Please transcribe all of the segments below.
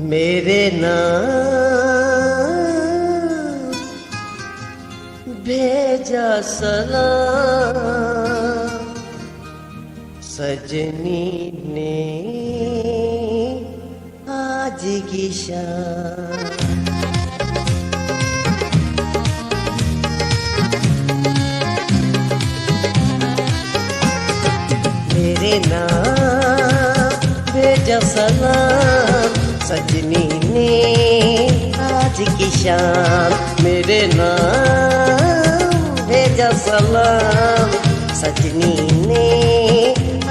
मेरे नाम भेजा सलाम सजनी ने आज की शाम। मेरे नाम भेजा सलाम सजनी ने आज की शाम। मेरे नाम भेजा सलाम सजनी ने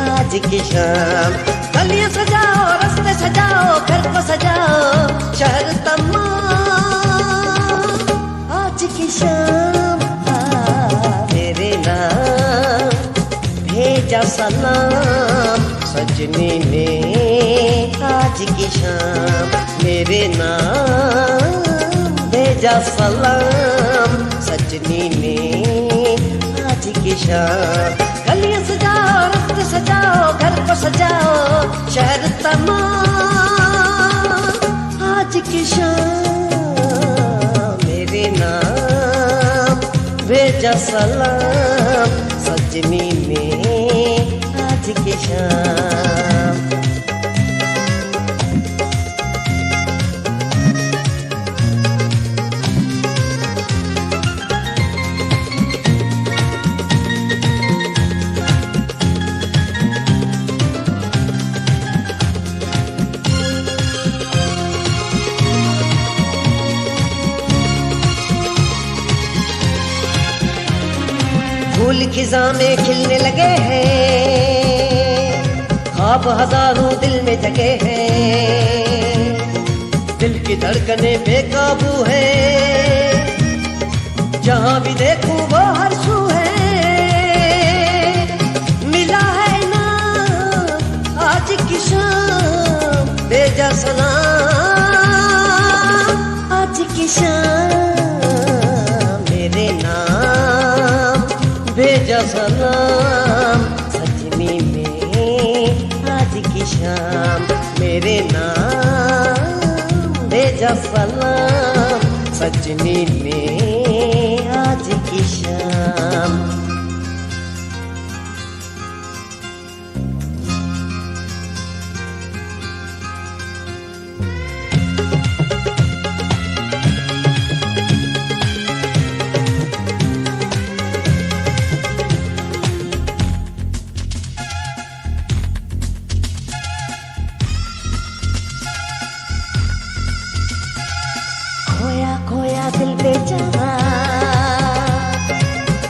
आज की शाम। गलियां सजाओ, रास्ते सजाओ, घर को सजाओ, शहर तमाम आज की शाम। मेरे नाम भेजा सलाम सजनी ने आज की शाम। मेरे नाम भेजा सलाम सजनी ने आज की शाम। गलियां सजाओ, रास्ते सजाओ, घर को सजाओ, शहर तमाम आज की शाम। मेरे नाम भेजा सलाम सजनी ने आज की शाम। फूल खिज़ा में खिलने लगे हैं, ख्वाब हजारों दिल में जगे हैं। दिल की धड़कने बेकाबू है, जहां भी देखूं वो हर सू है। मिला है ना आज की शाम भेजा सलाम आज की शाम। मेरे नाम भेजा सलाम सजनी ने आज की शाम। मेरे नाम भेजा सलाम सजनी ने आज की शाम। खोया दिल बेचारा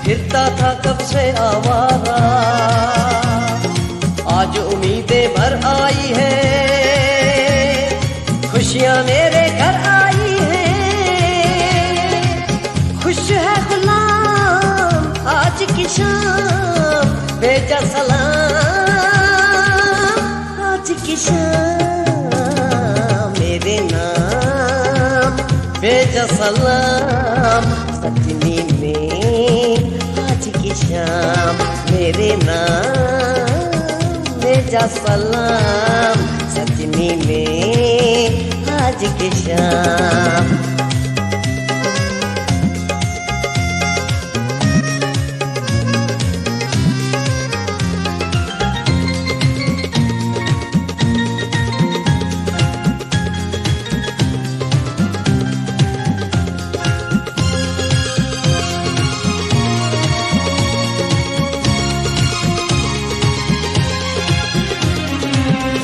फिरता था कब से आवारा। आज उम्मीदें भर आई है, खुशियां मेरे घर आई है। खुश है गुलाम आज की शाम भेजा सलाम आज की शाम। मेरे नाम भेजा सलाम सजनी ने आज की शाम। मेरे नाम भेजा सलाम सजनी ने आज की शाम।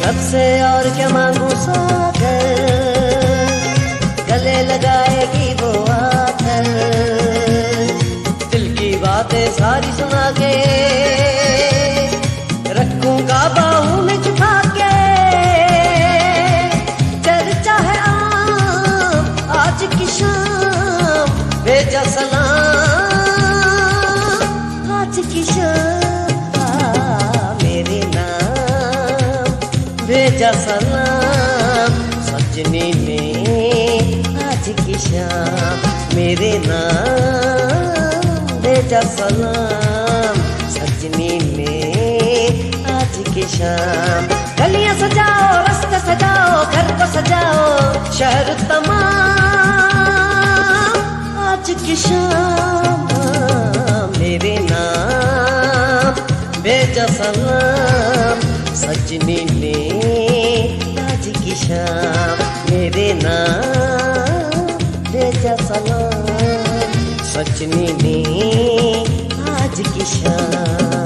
रब से और क्या मांगू सागर, गले लगाएगी वो आकर। दिल की बातें सारी सुना के रखूंगा बाहों में छुपा के। चर्चा है आम आज की शाम भेजा सलाम आज की शाम। भेजा सलाम सजनी ने आज की शाम। मेरे नाम भेजा सलाम सजनी ने आज की शाम। गलियां सजाओ, रास्ते सजाओ, घर को सजाओ, तमाम आज की शाम मेरे नाम भेजा सलाम सजनी ने आज की शाम मेरे नाम भेजा सलाम सजनी ने आज की शाम।